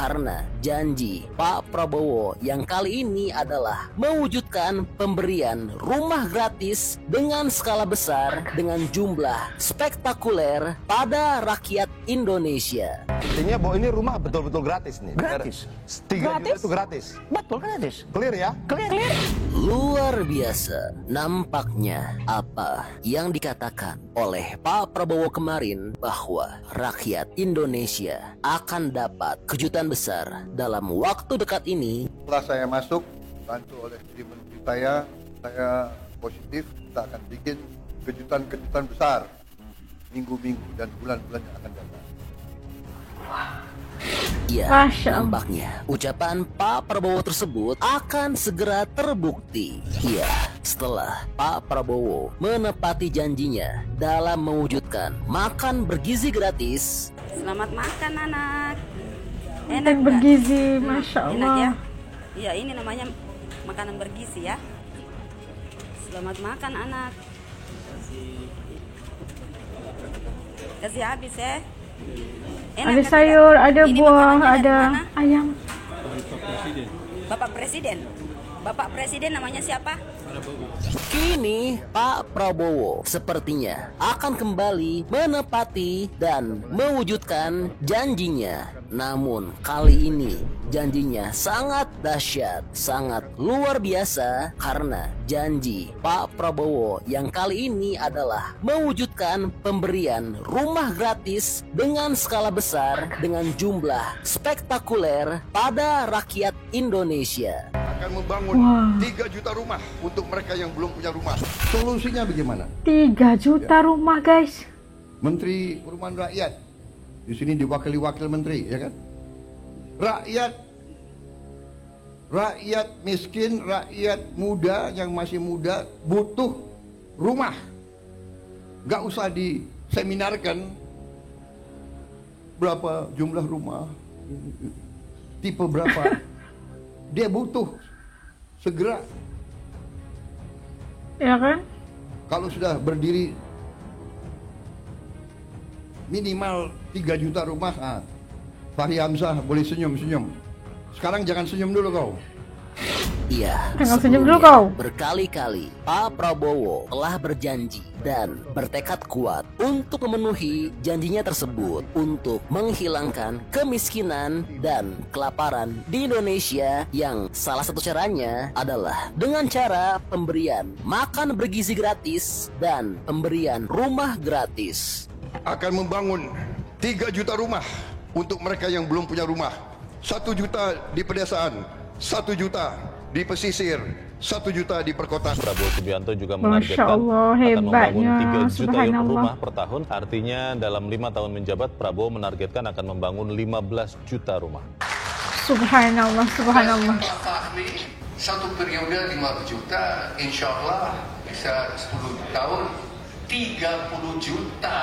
karena janji Pak Prabowo yang kali ini adalah mewujudkan pemberian rumah gratis dengan skala besar dengan jumlah spektakuler pada rakyat Indonesia. Artinya bahwa ini rumah betul-betul gratis nih. Gratis. 3 juta itu gratis. Betul gratis. Clear ya? Clear. Luar biasa nampaknya apa yang dikatakan oleh Pak Prabowo kemarin bahwa rakyat Indonesia akan dapat kejutan besar dalam waktu dekat ini. Setelah saya masuk, bantu oleh tim menteri saya positif kita akan bikin kejutan-kejutan besar minggu-minggu dan bulan-bulan yang akan datang. Ya, nampaknya ucapan Pak Prabowo tersebut akan segera terbukti. Ya, setelah Pak Prabowo menepati janjinya dalam mewujudkan makan bergizi gratis. Selamat makan anak. Enak bergizi, Masya Allah. Enak ya? Iya, ini namanya makanan bergizi ya. Selamat makan anak. Kasih habis ya. Enak, ada sayur, ada ini buah, makanannya ada dari mana? ayam. Bapak Presiden. Bapak Presiden namanya siapa? Kini Pak Prabowo sepertinya akan kembali menepati dan mewujudkan janjinya. Namun kali ini janjinya sangat dahsyat, sangat luar biasa karena janji Pak Prabowo yang kali ini adalah mewujudkan pemberian rumah gratis dengan skala besar dengan jumlah spektakuler pada rakyat Indonesia. Akan membangun 3 juta rumah untuk mereka yang belum punya rumah. Solusinya bagaimana? 3 juta rumah, guys. Menteri Perumahan Rakyat di sini diwakili wakil menteri, ya kan? Rakyat miskin, rakyat muda yang masih muda butuh rumah. Gak usah diseminarkan berapa jumlah rumah, tipe berapa. Dia butuh segera. Ya kan? Kalau sudah berdiri minimal 3 juta rumah, Fahri Hamzah boleh senyum-senyum. Sekarang jangan senyum dulu kau. Iya, Jangan senyum dulu sebelumnya kau. berkali-kali Pak Prabowo telah berjanji dan bertekad kuat untuk memenuhi janjinya tersebut untuk menghilangkan kemiskinan dan kelaparan di Indonesia yang salah satu caranya adalah dengan cara pemberian makan bergizi gratis dan pemberian rumah gratis. Akan membangun 3 juta rumah untuk mereka yang belum punya rumah. 1 juta di pedesaan, 1 juta di pesisir, 1 juta di perkotaan. Prabowo Subianto juga Masya menargetkan Allah, akan membangun hebatnya. 3 juta Subhanallah. rumah per tahun. Artinya dalam 5 tahun menjabat, Prabowo menargetkan akan membangun 15 juta rumah. Subhanallah, subhanallah. Pak Fahri, 1 periode 5 juta, insya Allah bisa 10 tahun 30 juta.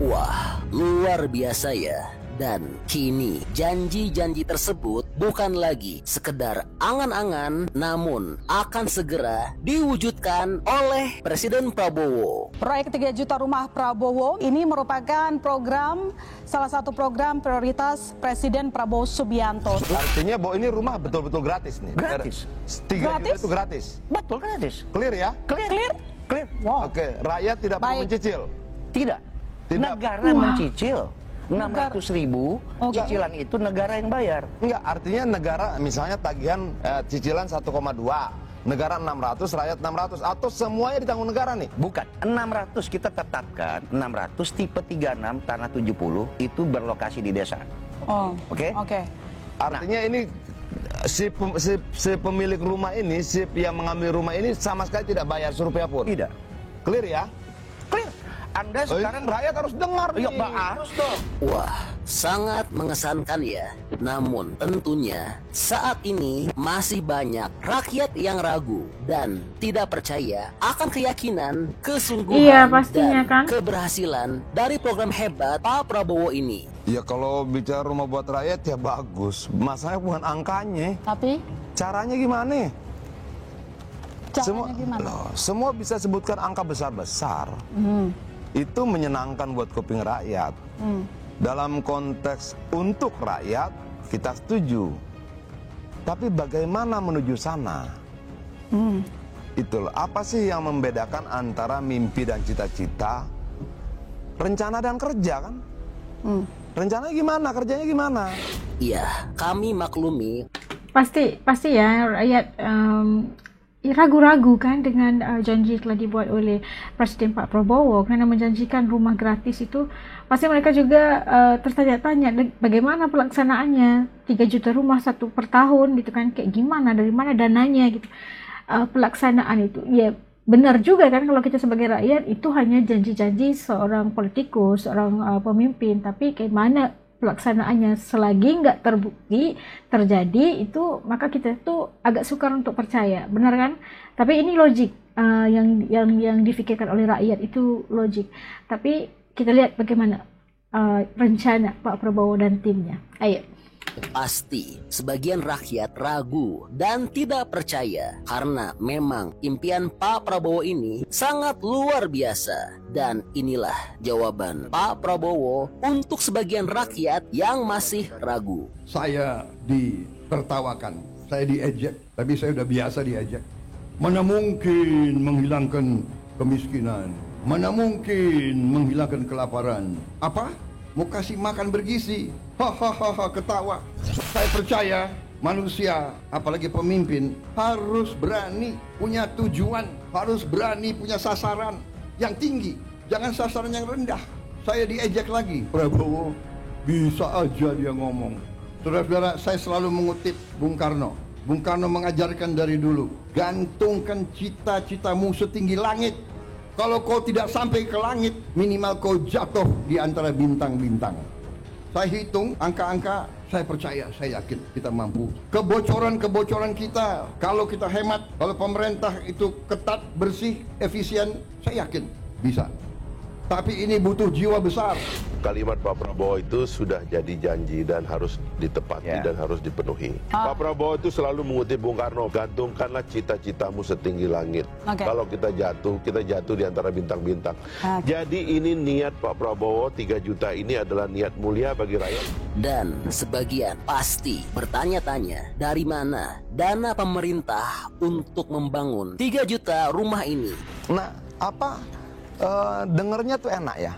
Wah, luar biasa ya. Dan kini janji-janji tersebut bukan lagi sekedar angan-angan, namun akan segera diwujudkan oleh Presiden Prabowo. Proyek 3 juta rumah Prabowo ini merupakan salah satu program prioritas Presiden Prabowo Subianto. Artinya bahwa ini rumah betul-betul gratis nih. Gratis. 3 juta itu gratis. Betul gratis. Clear ya? Clear. Wow. Oke, rakyat tidak perlu Baik. mencicil. Tidak. Tidak. Negara mencicil. 600.000 cicilan itu negara yang bayar. Enggak, artinya negara misalnya tagihan cicilan 1,2, negara 600, rakyat 600, atau semuanya ditanggung negara nih? Bukan, 600 kita tetapkan, 600 tipe 36 tanah 70 itu berlokasi di desa. Oh, Oke? Oke. Artinya ini si pemilik rumah ini, si yang mengambil rumah ini sama sekali tidak bayar serupiah pun. Tidak. Clear ya? Clear. Anda sekarang rakyat harus dengar ya, nih. harus dong. Wah, sangat mengesankan ya. Namun tentunya saat ini masih banyak rakyat yang ragu dan tidak percaya akan keyakinan, kesungguhan, pastinya dan kan. keberhasilan dari program hebat Pak Prabowo ini. Ya kalau bicara rumah buat rakyat ya bagus. Masalahnya bukan angkanya. Tapi Caranya gimana? caranya gimana? Semua bisa sebutkan angka besar-besar. Itu menyenangkan buat kuping rakyat. Dalam konteks untuk rakyat, kita setuju. Tapi bagaimana menuju sana? Itulah, apa sih yang membedakan antara mimpi dan cita-cita, rencana dan kerja kan? Rencananya gimana, kerjanya gimana? Iya, kami maklumi. Pasti ya rakyat ragu-ragu kan dengan janji telah dibuat oleh Presiden Pak Prabowo kerana menjanjikan rumah gratis itu. Pasti mereka juga tertanya-tanya bagaimana pelaksanaannya, 3 juta rumah satu per tahun gitu kan, kayak gimana, dari mana dananya gitu. Pelaksanaan itu ya benar juga kan, kalau kita sebagai rakyat itu hanya janji-janji seorang politikus, seorang pemimpin, tapi kayak mana pelaksanaannya selagi nggak terbukti terjadi itu, maka kita tuh agak sukar untuk percaya, benar kan? Tapi ini logik yang difikirkan oleh rakyat itu logik. Tapi kita lihat bagaimana rencana Pak Prabowo dan timnya. Ayo. Pasti sebagian rakyat ragu dan tidak percaya karena memang impian Pak Prabowo ini sangat luar biasa. Dan inilah jawaban Pak Prabowo untuk sebagian rakyat yang masih ragu. Saya ditertawakan, saya diejek, tapi saya udah biasa diejek. Mana mungkin menghilangkan kemiskinan, mana mungkin menghilangkan kelaparan. Apa? Mau kasih makan bergizi, hahaha, ketawa. Saya percaya manusia, apalagi pemimpin, harus berani punya tujuan, harus berani punya sasaran yang tinggi, jangan sasaran yang rendah. Saya diejek lagi, Prabowo bisa aja dia ngomong. Saudara-saudara, saya selalu mengutip Bung Karno. Bung Karno mengajarkan dari dulu, gantungkan cita-citamu setinggi langit. Kalau kau tidak sampai ke langit, minimal kau jatuh di antara bintang-bintang. Saya hitung angka-angka, saya percaya, saya yakin kita mampu. Kebocoran-kebocoran kita, kalau kita hemat, kalau pemerintah itu ketat, bersih, efisien, saya yakin bisa. Tapi ini butuh jiwa besar. Kalimat Pak Prabowo itu sudah jadi janji dan harus ditepati dan harus dipenuhi. Pak Prabowo itu selalu mengutip Bung Karno, gantungkanlah cita-citamu setinggi langit. Kalau kita jatuh di antara bintang-bintang. Jadi ini niat Pak Prabowo, 3 juta ini adalah niat mulia bagi rakyat. Dan sebagian pasti bertanya-tanya dari mana dana pemerintah untuk membangun 3 juta rumah ini. Nah, dengernya tuh enak ya,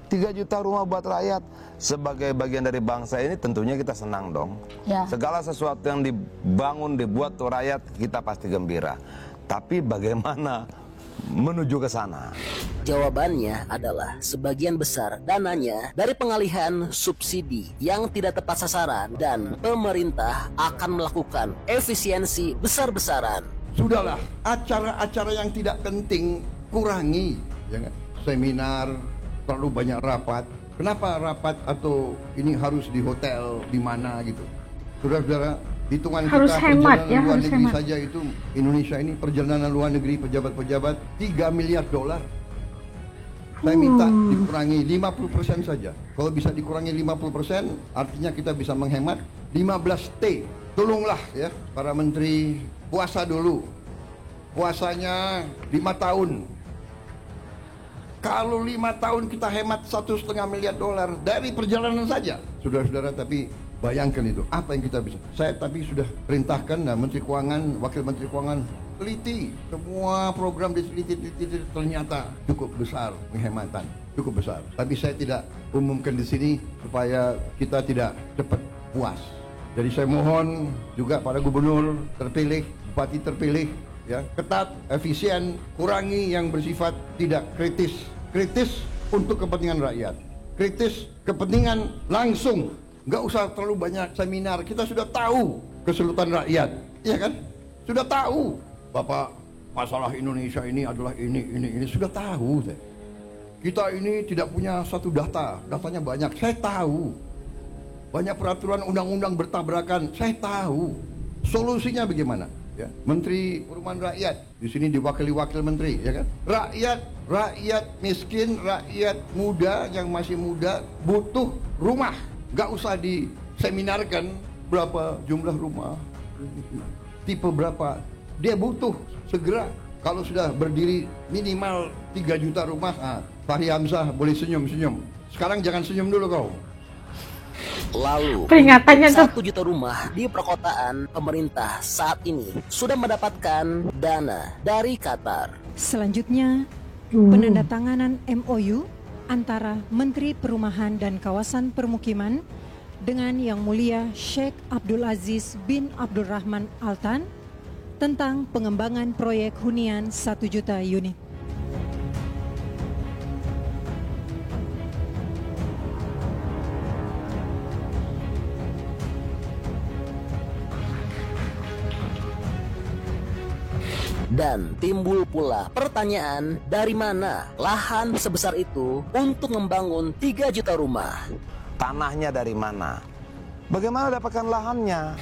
3 juta rumah buat rakyat. Sebagai bagian dari bangsa ini tentunya kita senang dong. Segala sesuatu yang dibangun, dibuat untuk rakyat, kita pasti gembira. Tapi bagaimana menuju ke sana? Jawabannya adalah sebagian besar dananya dari pengalihan subsidi yang tidak tepat sasaran, dan pemerintah akan melakukan efisiensi besar-besaran. Sudahlah, acara-acara yang tidak penting kurangi. Ya, seminar, terlalu banyak rapat. Kenapa rapat atau ini harus di hotel di mana gitu? Saudara-saudara, hitungan harus kita hemat, perjalanan luar negeri hemat saja itu, Indonesia ini perjalanan luar negeri pejabat-pejabat $3 miliar. Saya minta dikurangi 50% saja. Kalau bisa dikurangi 50%, artinya kita bisa menghemat 15T. Tolonglah ya para menteri, puasa dulu. Puasanya 5 tahun. Kalau 5 tahun kita hemat $1,5 miliar dari perjalanan saja, saudara-saudara. Tapi bayangkan itu, apa yang kita bisa. Saya tapi sudah perintahkan Menteri Keuangan, Wakil Menteri Keuangan, teliti semua program diteliti, ternyata cukup besar penghematan, cukup besar. Tapi saya tidak umumkan di sini supaya kita tidak cepat puas. Jadi saya mohon juga pada gubernur terpilih, bupati terpilih, ya, ketat, efisien, kurangi yang bersifat tidak kritis. Kritis untuk kepentingan rakyat, kritis kepentingan langsung, nggak usah terlalu banyak seminar. Kita sudah tahu kesulitan rakyat, iya kan? Sudah tahu, Bapak, masalah Indonesia ini adalah ini sudah tahu. Kita ini tidak punya satu datanya banyak, saya tahu. Banyak peraturan undang-undang bertabrakan, saya tahu. Solusinya bagaimana? Ya, Menteri Perumahan Rakyat di sini diwakili wakil menteri, ya kan? Rakyat miskin, rakyat muda yang masih muda butuh rumah. Gak usah diseminarkan berapa jumlah rumah, tipe berapa. Dia butuh segera. Kalau sudah berdiri minimal 3 juta rumah, Fahri Hamzah boleh senyum-senyum. Sekarang jangan senyum dulu kau. Lalu, Peringatannya tuh. 1 juta rumah di perkotaan, pemerintah saat ini sudah mendapatkan dana dari Qatar. Selanjutnya, penandatanganan MOU antara Menteri Perumahan dan Kawasan Permukiman dengan Yang Mulia Sheikh Abdul Aziz bin Abdul Rahman Al Tan tentang pengembangan proyek hunian 1 juta unit. Dan timbul pula pertanyaan, dari mana lahan sebesar itu untuk membangun 3 juta rumah? Tanahnya dari mana? Bagaimana dapatkan lahannya?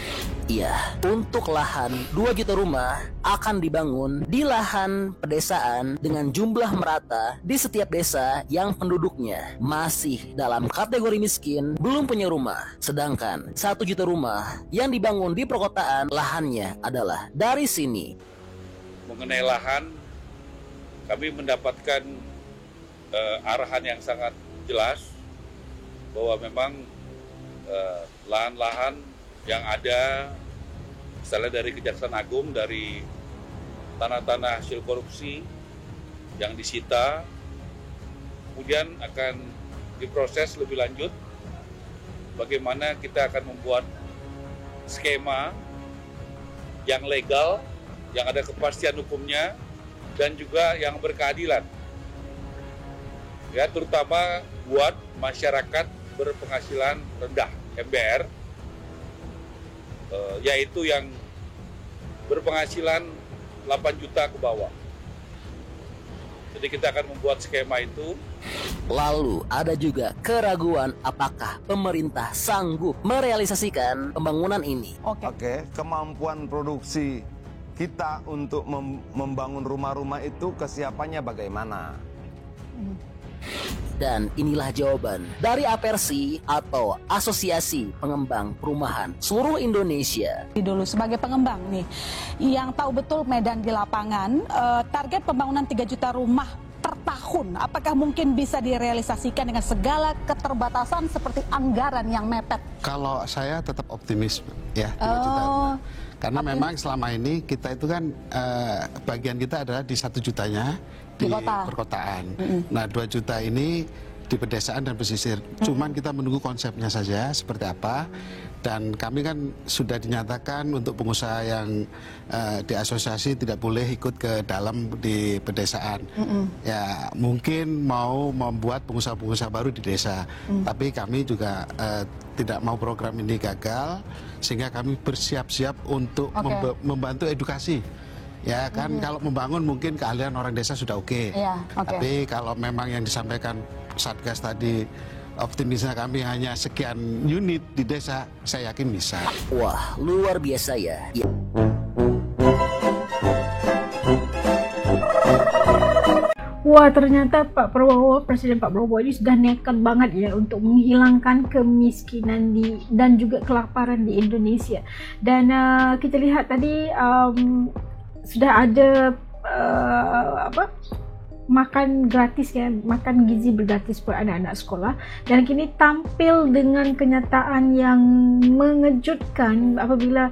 Iya, untuk lahan 2 juta rumah akan dibangun di lahan pedesaan dengan jumlah merata di setiap desa yang penduduknya masih dalam kategori miskin, belum punya rumah. Sedangkan 1 juta rumah yang dibangun di perkotaan, lahannya adalah dari sini. Mengenai lahan, kami mendapatkan arahan yang sangat jelas bahwa memang lahan-lahan yang ada, misalnya dari Kejaksaan Agung, dari tanah-tanah hasil korupsi yang disita, kemudian akan diproses lebih lanjut bagaimana kita akan membuat skema yang legal, yang ada kepastian hukumnya, dan juga yang berkeadilan. Ya, terutama buat masyarakat berpenghasilan rendah, MBR, yaitu yang berpenghasilan 8 juta ke bawah. Jadi kita akan membuat skema itu. Lalu ada juga keraguan apakah pemerintah sanggup merealisasikan pembangunan ini. Oke, kemampuan produksi kita untuk membangun rumah-rumah itu kesiapannya bagaimana? Dan inilah jawaban dari APERSI atau Asosiasi Pengembang Perumahan Seluruh Indonesia. Dulu sebagai pengembang nih, yang tahu betul medan di lapangan, target pembangunan 3 juta rumah per tahun, apakah mungkin bisa direalisasikan dengan segala keterbatasan seperti anggaran yang mepet? Kalau saya tetap optimis ya, 3 juta rumah. Karena memang selama ini kita itu kan bagian kita adalah di 1 jutanya di perkotaan. Nah 2 juta ini di pedesaan dan pesisir. Cuman kita menunggu konsepnya saja seperti apa. Dan kami kan sudah dinyatakan untuk pengusaha yang di asosiasi tidak boleh ikut ke dalam di pedesaan. Ya mungkin mau membuat pengusaha-pengusaha baru di desa. Tapi kami juga tidak mau program ini gagal, sehingga kami bersiap-siap untuk membantu edukasi. Ya kan kalau membangun mungkin keahlian orang desa sudah oke. Tapi kalau memang yang disampaikan Satgas tadi, optimisnya kami hanya sekian unit di desa, saya yakin bisa. Wah, luar biasa ya. Wah, ternyata Presiden Pak Prabowo ini sudah nekat banget ya untuk menghilangkan kemiskinan dan juga kelaparan di Indonesia. Dan kita lihat tadi sudah ada makan gratis ya, makan gizi bergratis buat anak-anak sekolah, dan kini tampil dengan kenyataan yang mengejutkan apabila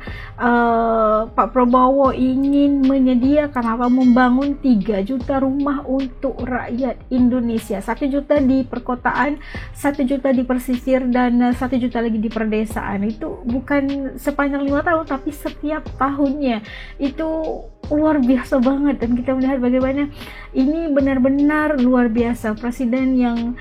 Pak Prabowo ingin menyediakan membangun 3 juta rumah untuk rakyat Indonesia, 1 juta di perkotaan, 1 juta di pesisir, dan 1 juta lagi di perdesaan. Itu bukan sepanjang 5 tahun tapi setiap tahunnya. Itu luar biasa banget, dan kita melihat bagaimana ini benar-benar luar biasa. Presiden yang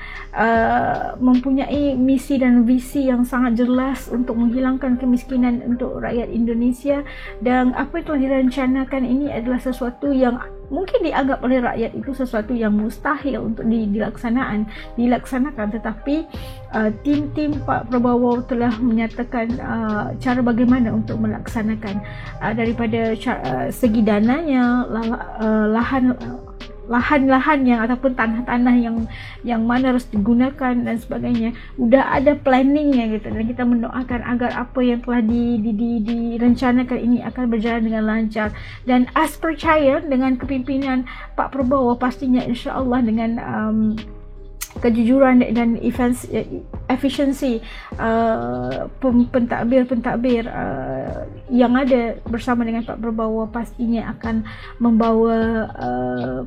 mempunyai misi dan visi yang sangat jelas untuk menghilangkan kemiskinan untuk rakyat Indonesia, dan apa yang telah direncanakan ini adalah sesuatu yang mungkin dianggap oleh rakyat itu sesuatu yang mustahil untuk dilaksanakan, tetapi tim Pak Prabowo telah menyatakan cara bagaimana untuk melaksanakan, daripada segi dananya, lahan-lahan yang ataupun tanah-tanah yang mana harus digunakan dan sebagainya, udah ada planningnya gitu. Dan kita mendoakan agar apa yang telah direncanakan ini akan berjalan dengan lancar, dan as percaya dengan kepimpinan Pak Prabowo pastinya insya Allah dengan kejujuran dan efisiensi pentadbir yang ada bersama dengan Pak Prabowo pastinya akan membawa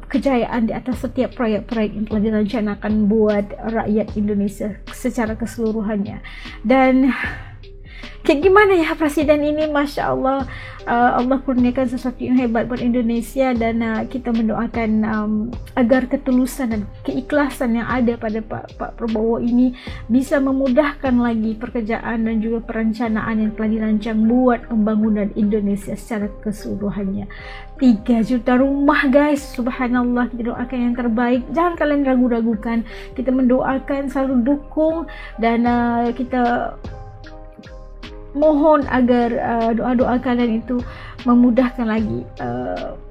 kejayaan di atas setiap proyek-proyek yang telah direncanakan buat rakyat Indonesia secara keseluruhannya. Dan kayak gimana ya Presiden ini, Masya Allah, Allah kurniakan sesuatu yang hebat buat Indonesia, dan kita mendoakan agar ketulusan dan keikhlasan yang ada pada Pak Prabowo ini bisa memudahkan lagi pekerjaan dan juga perencanaan yang telah dirancang buat pembangunan Indonesia secara keseluruhannya. 3 juta rumah guys, subhanallah, kita doakan yang terbaik, jangan kalian ragu-ragukan, kita mendoakan, selalu dukung, dan kita mohon agar doa-doa kalian itu memudahkan lagi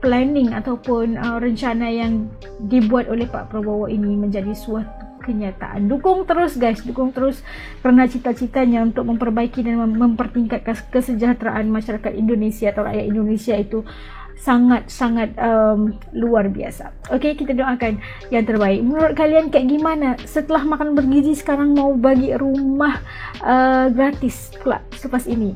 planning ataupun rencana yang dibuat oleh Pak Prabowo ini menjadi suatu kenyataan. Dukung terus guys, dukung terus, karena cita-citanya untuk memperbaiki dan mempertingkatkan kesejahteraan masyarakat Indonesia atau rakyat Indonesia itu sangat-sangat luar biasa. Oke, kita doakan yang terbaik. Menurut kalian kayak gimana setelah makan bergizi sekarang mau bagi rumah gratis kelak selepas ini?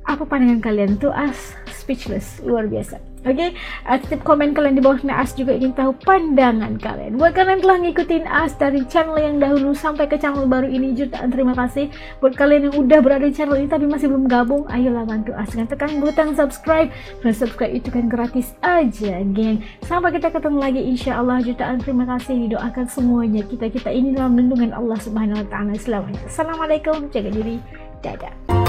Apa pandangan kalian? To us speechless, luar biasa. Oke, titip komen kalian di bawah, karena As juga ingin tahu pandangan kalian. Buat kalian yang telah ngikutin As dari channel yang dahulu sampai ke channel baru ini, jutaan terima kasih. Buat kalian yang udah berada di channel ini tapi masih belum gabung, ayolah bantu As dengan tekan butang subscribe. Dan subscribe itu kan gratis aja, geng. Sampai kita ketemu lagi, insya Allah. Jutaan terima kasih, didoakan semuanya kita ini dalam lindungan Allah Subhanahu Wa Taala. Assalamualaikum, jaga diri, dadah.